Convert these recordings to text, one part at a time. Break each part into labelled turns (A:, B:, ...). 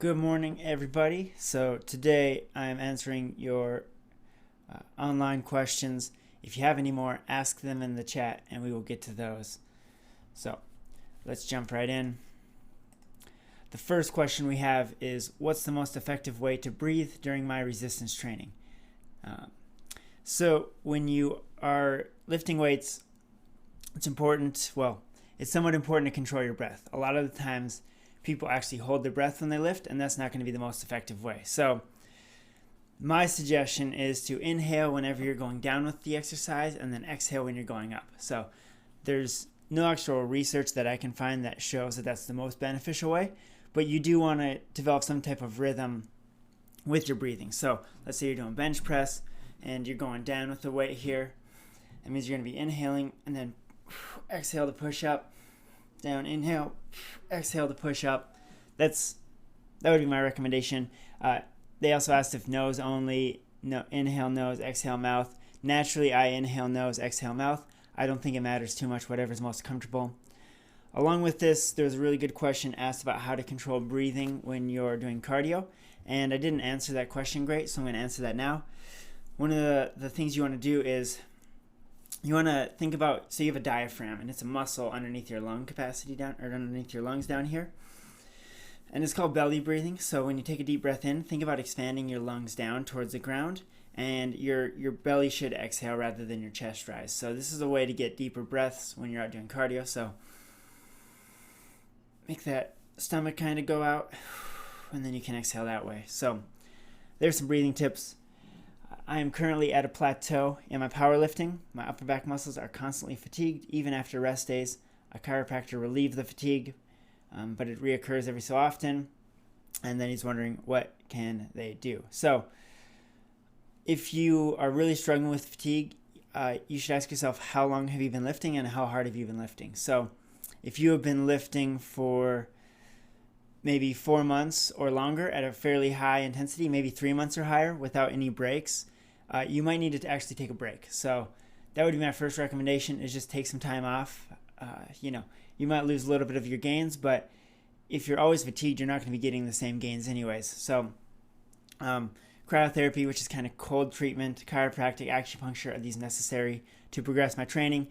A: Good morning, everybody. So today I'm answering your online questions. If you have any more, ask them in the chat and we will get to those. So let's jump right in. The first question we have is, what's the most effective way to breathe during my resistance training? So when you are lifting weights, it's somewhat important to control your breath. A lot of the times people actually hold their breath when they lift, and that's not going to be the most effective way. So my suggestion is to inhale whenever you're going down with the exercise and then exhale when you're going up. So there's no actual research that I can find that shows that that's the most beneficial way, but you do want to develop some type of rhythm with your breathing. So let's say you're doing bench press and you're going down with the weight here. That means you're going to be inhaling and then exhale to push up. Down, inhale, exhale to push up. That would be my recommendation. They also asked if nose only, no, inhale nose, exhale mouth. Naturally, I inhale nose, exhale mouth. I don't think it matters too much, whatever's most comfortable. Along with this, there's a really good question asked about how to control breathing when you're doing cardio, and I didn't answer that question great, so I'm going to answer that now. One of the things you want to do is you want to think about, so you have a diaphragm and it's a muscle underneath your lung capacity down, or underneath your lungs down here. And it's called belly breathing. So when you take a deep breath in, think about expanding your lungs down towards the ground, and your belly should exhale rather than your chest rise. So this is a way to get deeper breaths when you're out doing cardio. So make that stomach kind of go out, and then you can exhale that way. So there's some breathing tips. I am currently at a plateau in my powerlifting. My upper back muscles are constantly fatigued, even after rest days. A chiropractor relieved the fatigue, but it reoccurs every so often. And then he's wondering, what can they do? So if you are really struggling with fatigue, you should ask yourself, how long have you been lifting and how hard have you been lifting? So if you have been lifting for maybe 4 months or longer at a fairly high intensity, maybe 3 months or higher without any breaks, you might need to actually take a break. So that would be my first recommendation, is just take some time off. You might lose a little bit of your gains, but if you're always fatigued, you're not going to be getting the same gains anyways. So cryotherapy, which is kind of cold treatment, chiropractic, acupuncture, are these necessary to progress my training?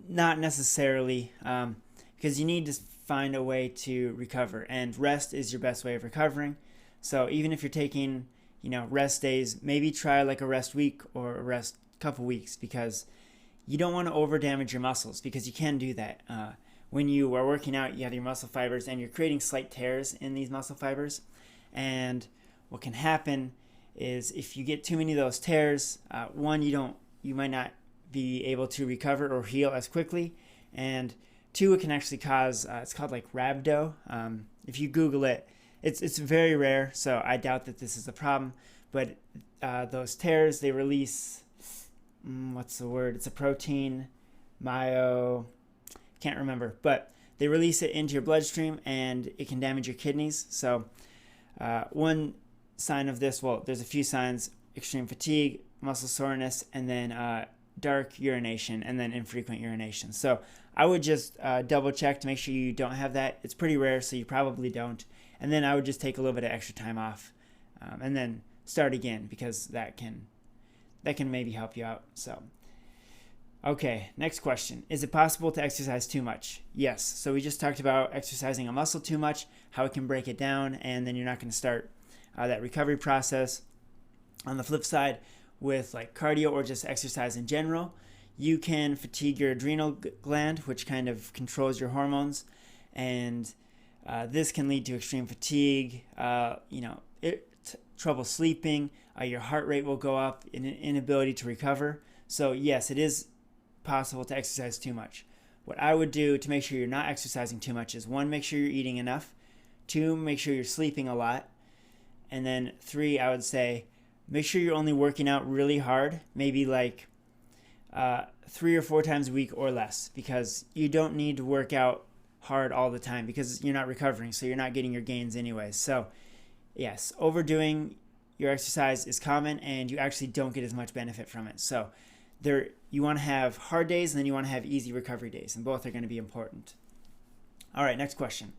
A: Not necessarily, because you need to find a way to recover, and rest is your best way of recovering. So even if you're taking rest days, maybe try like a rest week or a rest couple weeks, because you don't want to over damage your muscles, because you can do that. When you are working out, you have your muscle fibers and you're creating slight tears in these muscle fibers, and what can happen is if you get too many of those tears, you might not be able to recover or heal as quickly, and two, it can actually cause, it's called like rhabdo. If you Google it, it's very rare, so I doubt that this is a problem. But those tears, they release, what's the word? It's a protein, can't remember. But they release it into your bloodstream, and it can damage your kidneys. So one sign of this, there's a few signs: extreme fatigue, muscle soreness, and then dark urination, and then infrequent urination. So I would just double check to make sure you don't have that. It's pretty rare, so you probably don't. And then I would just take a little bit of extra time off, and then start again, because that can maybe help you out. So, okay, next question. Is it possible to exercise too much? Yes. So we just talked about exercising a muscle too much, how it can break it down, and then you're not going to start that recovery process. On the flip side, with like cardio or just exercise in general, you can fatigue your adrenal gland, which kind of controls your hormones, and this can lead to extreme fatigue, trouble sleeping, your heart rate will go up, and an inability to recover. So yes, it is possible to exercise too much. What I would do to make sure you're not exercising too much is, 1, make sure you're eating enough. 2, make sure you're sleeping a lot. And then 3, I would say, make sure you're only working out really hard, maybe like 3 or 4 times a week or less, because you don't need to work out hard all the time, because you're not recovering, so you're not getting your gains anyways. So yes, overdoing your exercise is common, and you actually don't get as much benefit from it. So you want to have hard days, and then you want to have easy recovery days, and both are going to be important. All right, next question.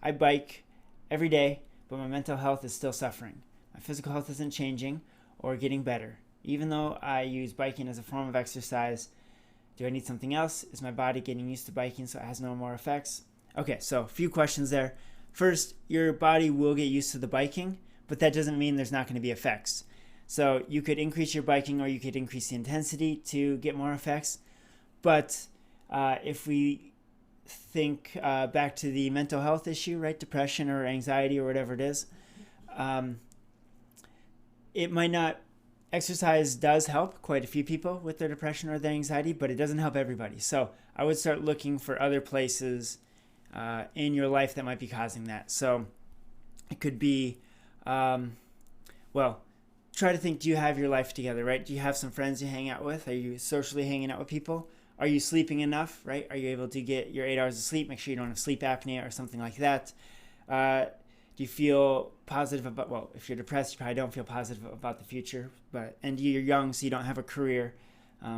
A: I bike every day, but my mental health is still suffering. My physical health isn't changing or getting better. Even though I use biking as a form of exercise, do I need something else? Is my body getting used to biking so it has no more effects? Okay, so a few questions there. First, your body will get used to the biking, but that doesn't mean there's not going to be effects. So you could increase your biking or you could increase the intensity to get more effects. But if we think back to the mental health issue, right, depression or anxiety or whatever it is, it might not, exercise does help quite a few people with their depression or their anxiety, but it doesn't help everybody. So I would start looking for other places in your life that might be causing that. So it could be, try to think, do you have your life together, right? Do you have some friends you hang out with? Are you socially hanging out with people? Are you sleeping enough, right? Are you able to get your 8 hours of sleep? Make sure you don't have sleep apnea or something like that. Do you feel positive about, well, if you're depressed, you probably don't feel positive about the future, and you're young, so you don't have a career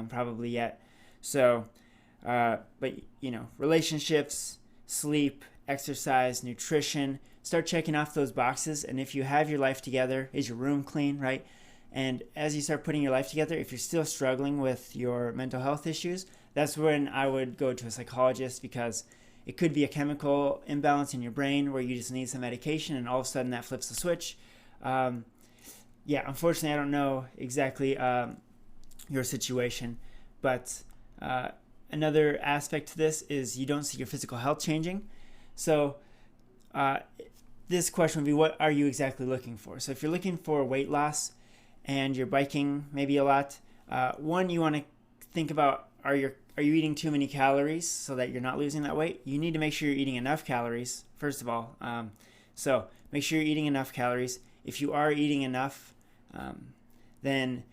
A: probably yet. So, relationships, sleep, exercise, nutrition, start checking off those boxes. And if you have your life together, is your room clean, right? And as you start putting your life together, if you're still struggling with your mental health issues, that's when I would go to a psychologist, because it could be a chemical imbalance in your brain where you just need some medication and all of a sudden that flips the switch. Unfortunately, I don't know exactly your situation, but another aspect to this is you don't see your physical health changing. So this question would be, what are you exactly looking for? So if you're looking for weight loss and you're biking maybe a lot, one, you want to think about, are you eating too many calories so that you're not losing that weight? You need to make sure you're eating enough calories, first of all. So make sure you're eating enough calories. If you are eating enough, and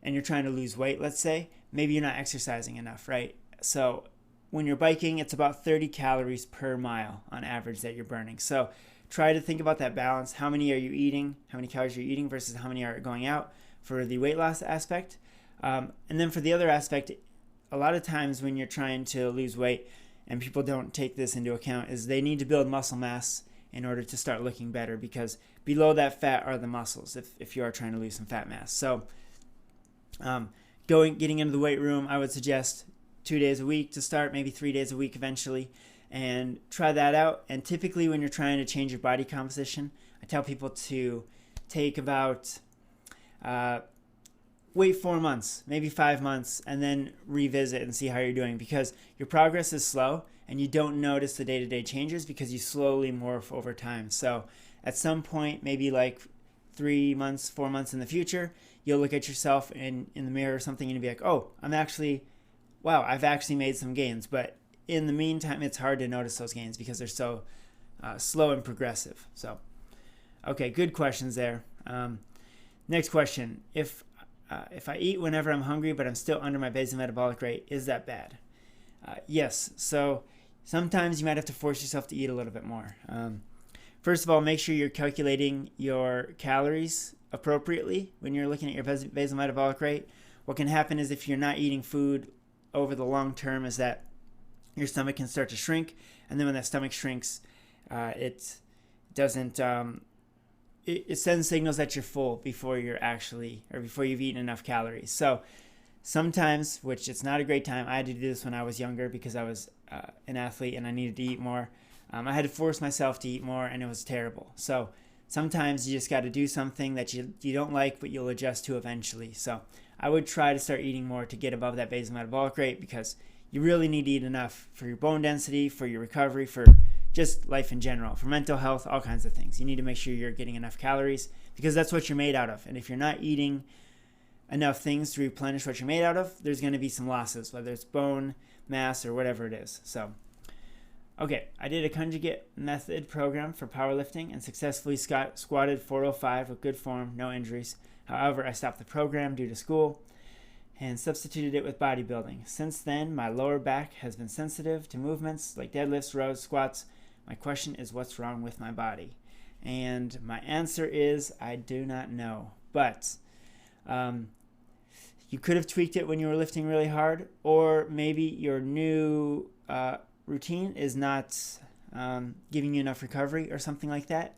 A: you're trying to lose weight, let's say, maybe you're not exercising enough, right? So when you're biking, it's about 30 calories per mile on average that you're burning. So try to think about that balance. How many are you eating? How many calories are you eating versus how many are going out for the weight loss aspect? And then for the other aspect, a lot of times when you're trying to lose weight, and people don't take this into account, is they need to build muscle mass in order to start looking better, because below that fat are the muscles if you are trying to lose some fat mass. So getting into the weight room, I would suggest 2 days a week to start, maybe 3 days a week eventually, and try that out. And typically when you're trying to change your body composition, I tell people to take about wait 4 months, maybe 5 months, and then revisit and see how you're doing, because your progress is slow and you don't notice the day-to-day changes because you slowly morph over time. So at some point, maybe like 3 months, 4 months in the future, you'll look at yourself in the mirror or something and you'll be like, oh, I've actually made some gains. But in the meantime, it's hard to notice those gains because they're so slow and progressive. So, okay, good questions there. Next question. If I eat whenever I'm hungry, but I'm still under my basal metabolic rate, is that bad? Yes. So sometimes you might have to force yourself to eat a little bit more. First of all, make sure you're calculating your calories appropriately when you're looking at your basal metabolic rate. What can happen is if you're not eating food over the long term is that your stomach can start to shrink. And then when that stomach shrinks, it doesn't... It sends signals that you're full before you've eaten enough calories. So sometimes, which it's not a great time, I had to do this when I was younger because I was an athlete and I needed to eat more. I had to force myself to eat more and it was terrible. So sometimes you just got to do something that you don't like, but you'll adjust to eventually. So I would try to start eating more to get above that basal metabolic rate, because you really need to eat enough for your bone density, for your recovery, for just life in general, for mental health, all kinds of things. You need to make sure you're getting enough calories because that's what you're made out of. And if you're not eating enough things to replenish what you're made out of, there's going to be some losses, whether it's bone mass or whatever it is. So, okay, I did a conjugate method program for powerlifting and successfully squatted 405 with good form, no injuries. However, I stopped the program due to school and substituted it with bodybuilding. Since then, my lower back has been sensitive to movements like deadlifts, rows, squats. My question is, what's wrong with my body? And my answer is, I do not know. But you could have tweaked it when you were lifting really hard, or maybe your new routine is not giving you enough recovery or something like that.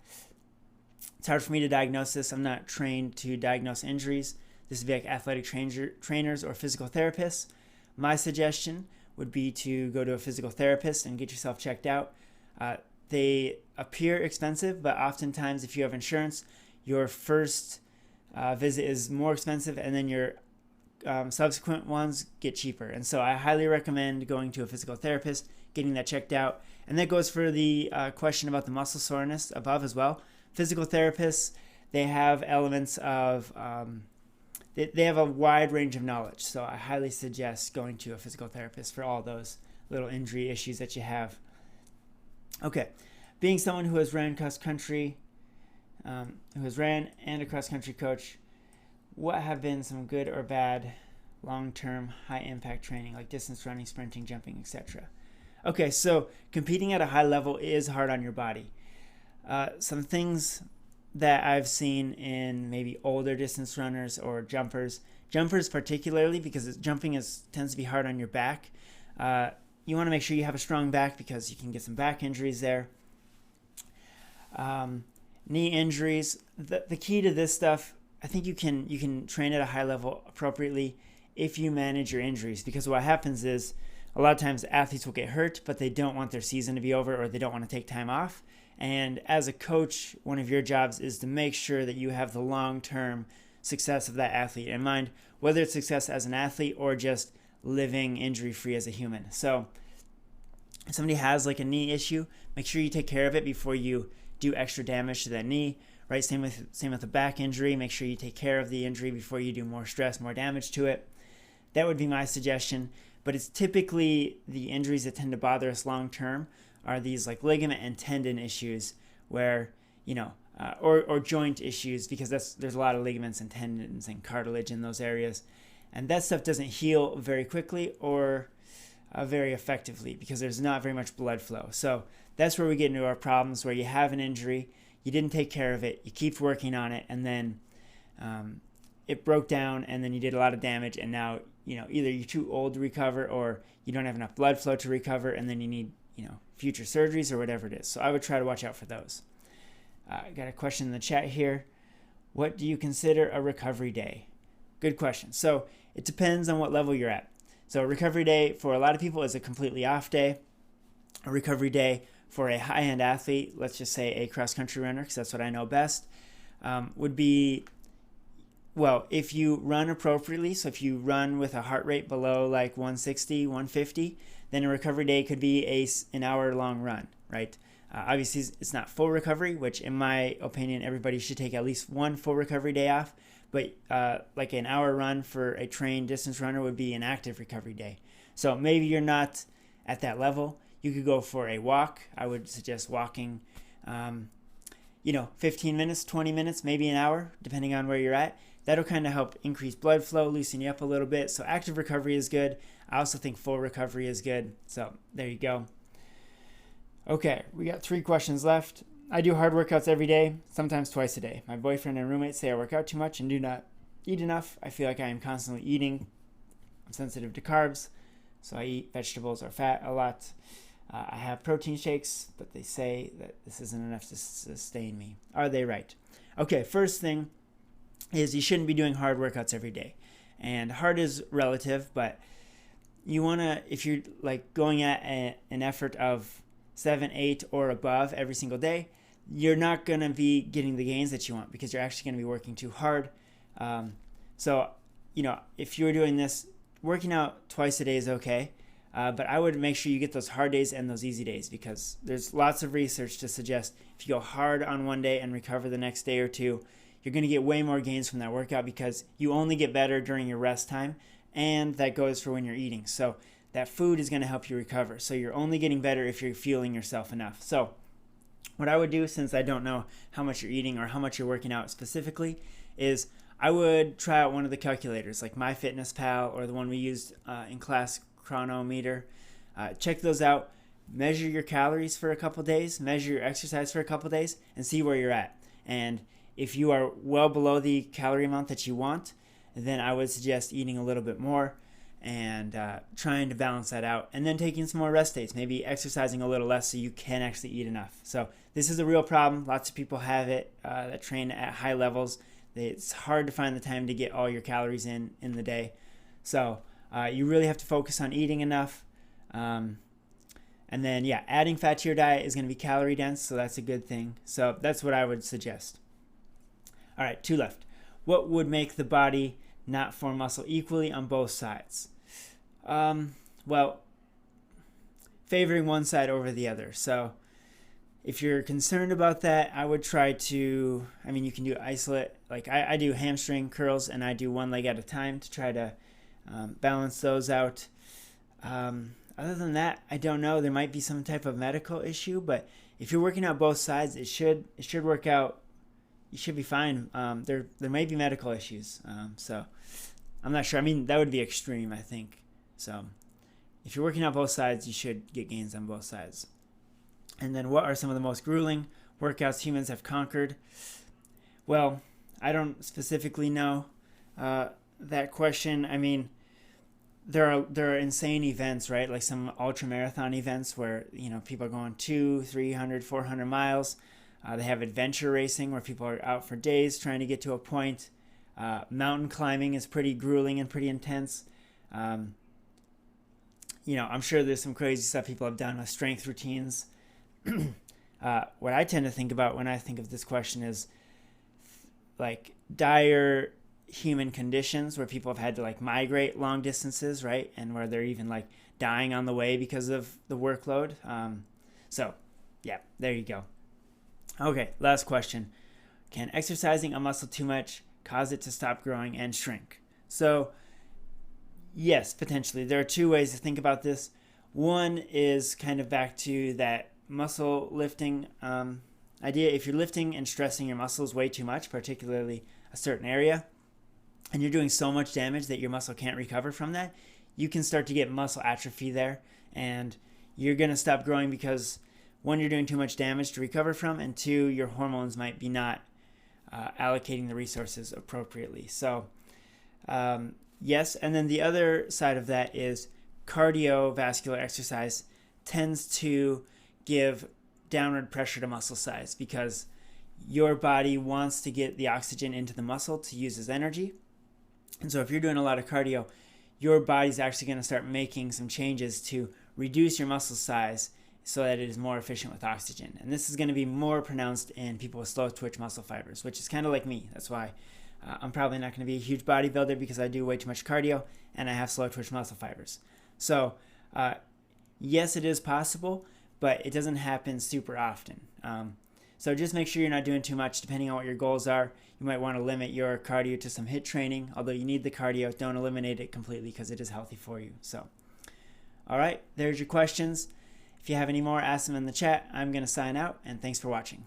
A: It's hard for me to diagnose this. I'm not trained to diagnose injuries. This would be like athletic trainers or physical therapists. My suggestion would be to go to a physical therapist and get yourself checked out. They appear expensive, but oftentimes if you have insurance, your first visit is more expensive, and then your subsequent ones get cheaper. And so I highly recommend going to a physical therapist, getting that checked out. And that goes for the question about the muscle soreness above as well. Physical therapists, they have elements of, they have a wide range of knowledge. So I highly suggest going to a physical therapist for all those little injury issues that you have. Okay, being someone who has ran cross country, who has ran and a cross country coach, what have been some good or bad long-term high impact training like distance running, sprinting, jumping, etc.? Okay, so competing at a high level is hard on your body. Some things that I've seen in maybe older distance runners or jumpers particularly, because jumping tends to be hard on your back. You want to make sure you have a strong back because you can get some back injuries there. Knee injuries. The key to this stuff, I think you can train at a high level appropriately if you manage your injuries, because what happens is a lot of times athletes will get hurt, but they don't want their season to be over, or they don't want to take time off. And as a coach, one of your jobs is to make sure that you have the long-term success of that athlete in mind, whether it's success as an athlete or just living injury-free as a human. So if somebody has like a knee issue, make sure you take care of it before you do extra damage to that knee, right? Same with a back injury. Make sure you take care of the injury before you do more stress, more damage to it. That would be my suggestion. But it's typically the injuries that tend to bother us long-term are these like ligament and tendon issues where, or joint issues, because there's a lot of ligaments and tendons and cartilage in those areas. And that stuff doesn't heal very quickly or very effectively because there's not very much blood flow. So that's where we get into our problems, where you have an injury, you didn't take care of it, you keep working on it, and then it broke down, and then you did a lot of damage, and now either you're too old to recover or you don't have enough blood flow to recover, and then you need future surgeries or whatever it is. So I would try to watch out for those. I got a question in the chat here. What do you consider a recovery day? Good question. So it depends on what level you're at. So a recovery day for a lot of people is a completely off day. A recovery day for a high-end athlete, let's just say a cross-country runner, because that's what I know best, would be, well, if you run appropriately, so if you run with a heart rate below like 160, 150, then a recovery day could be an hour-long run, right? Obviously, it's not full recovery, which in my opinion, everybody should take at least one full recovery day off. But like an hour run for a trained distance runner would be an active recovery day. So maybe you're not at that level. You could go for a walk. I would suggest walking, 15 minutes, 20 minutes, maybe an hour, depending on where you're at. That'll kind of help increase blood flow, loosen you up a little bit. So active recovery is good. I also think full recovery is good. So there you go. Okay, we got 3 questions left. I do hard workouts every day, sometimes twice a day. My boyfriend and roommates say I work out too much and do not eat enough. I feel like I am constantly eating. I'm sensitive to carbs, so I eat vegetables or fat a lot. I have protein shakes, but they say that this isn't enough to sustain me. Are they right? Okay, first thing is you shouldn't be doing hard workouts every day. And hard is relative, but you want to, if you're like going at an effort of 7, 8 or above every single day, you're not going to be getting the gains that you want because you're actually going to be working too hard. So, if you're doing this, working out twice a day is okay. But I would make sure you get those hard days and those easy days, because there's lots of research to suggest if you go hard on one day and recover the next day or two, you're going to get way more gains from that workout because you only get better during your rest time, and that goes for when you're eating. So that food is going to help you recover. So you're only getting better if you're fueling yourself enough. So what I would do, since I don't know how much you're eating or how much you're working out specifically, is I would try out one of the calculators like MyFitnessPal or the one we used in class, Chronometer. Check those out. Measure your calories for a couple days, measure your exercise for a couple days, and see where you're at. And if you are well below the calorie amount that you want, then I would suggest eating a little bit more. and trying to balance that out, and then taking some more rest days, maybe exercising a little less so you can actually eat enough. So this is a real problem. Lots of people have it that train at high levels. It's hard to find the time to get all your calories in the day. So you really have to focus on eating enough. And then, yeah, adding fat to your diet is going to be calorie dense, so that's a good thing. So that's what I would suggest. All right, 2 left. What would make the body not form muscle equally on both sides? Well, favoring one side over the other. So if you're concerned about that, I would try to, you can do isolate. Like I do hamstring curls, and I do one leg at a time to try to balance those out. Other than that, I don't know. There might be some type of medical issue, but if you're working out both sides, it should work out. You should be fine. There may be medical issues, so I'm not sure. That would be extreme, I think. So if you're working out both sides, you should get gains on both sides. And then, what are some of the most grueling workouts humans have conquered? Well, I don't specifically know that question. There are insane events, right? Like some ultra marathon events where people are going 200, 300, 400 miles. They have adventure racing where people are out for days trying to get to a point. Mountain climbing is pretty grueling and pretty intense. I'm sure there's some crazy stuff people have done with strength routines. What I tend to think about when I think of this question is like dire human conditions where people have had to like migrate long distances, right? And where they're even like dying on the way because of the workload. So yeah, there you go. Okay, last question. Can exercising a muscle too much cause it to stop growing and shrink? So yes, potentially. There are 2 ways to think about this. One is kind of back to that muscle lifting idea. If you're lifting and stressing your muscles way too much, particularly a certain area, and you're doing so much damage that your muscle can't recover from that, you can start to get muscle atrophy there, and you're going to stop growing because 1, you're doing too much damage to recover from, and 2, your hormones might be not allocating the resources appropriately. So yes, and then the other side of that is cardiovascular exercise tends to give downward pressure to muscle size because your body wants to get the oxygen into the muscle to use as energy. And so if you're doing a lot of cardio, your body's actually going to start making some changes to reduce your muscle size so that it is more efficient with oxygen. And this is going to be more pronounced in people with slow twitch muscle fibers, which is kind of like me. That's why I'm probably not going to be a huge bodybuilder, because I do way too much cardio and I have slow twitch muscle fibers. So yes, it is possible, but it doesn't happen super often. So just make sure you're not doing too much depending on what your goals are. You might want to limit your cardio to some HIIT training. Although you need the cardio, don't eliminate it completely because it is healthy for you. So, all right, there's your questions. If you have any more, ask them in the chat. I'm going to sign out, and thanks for watching.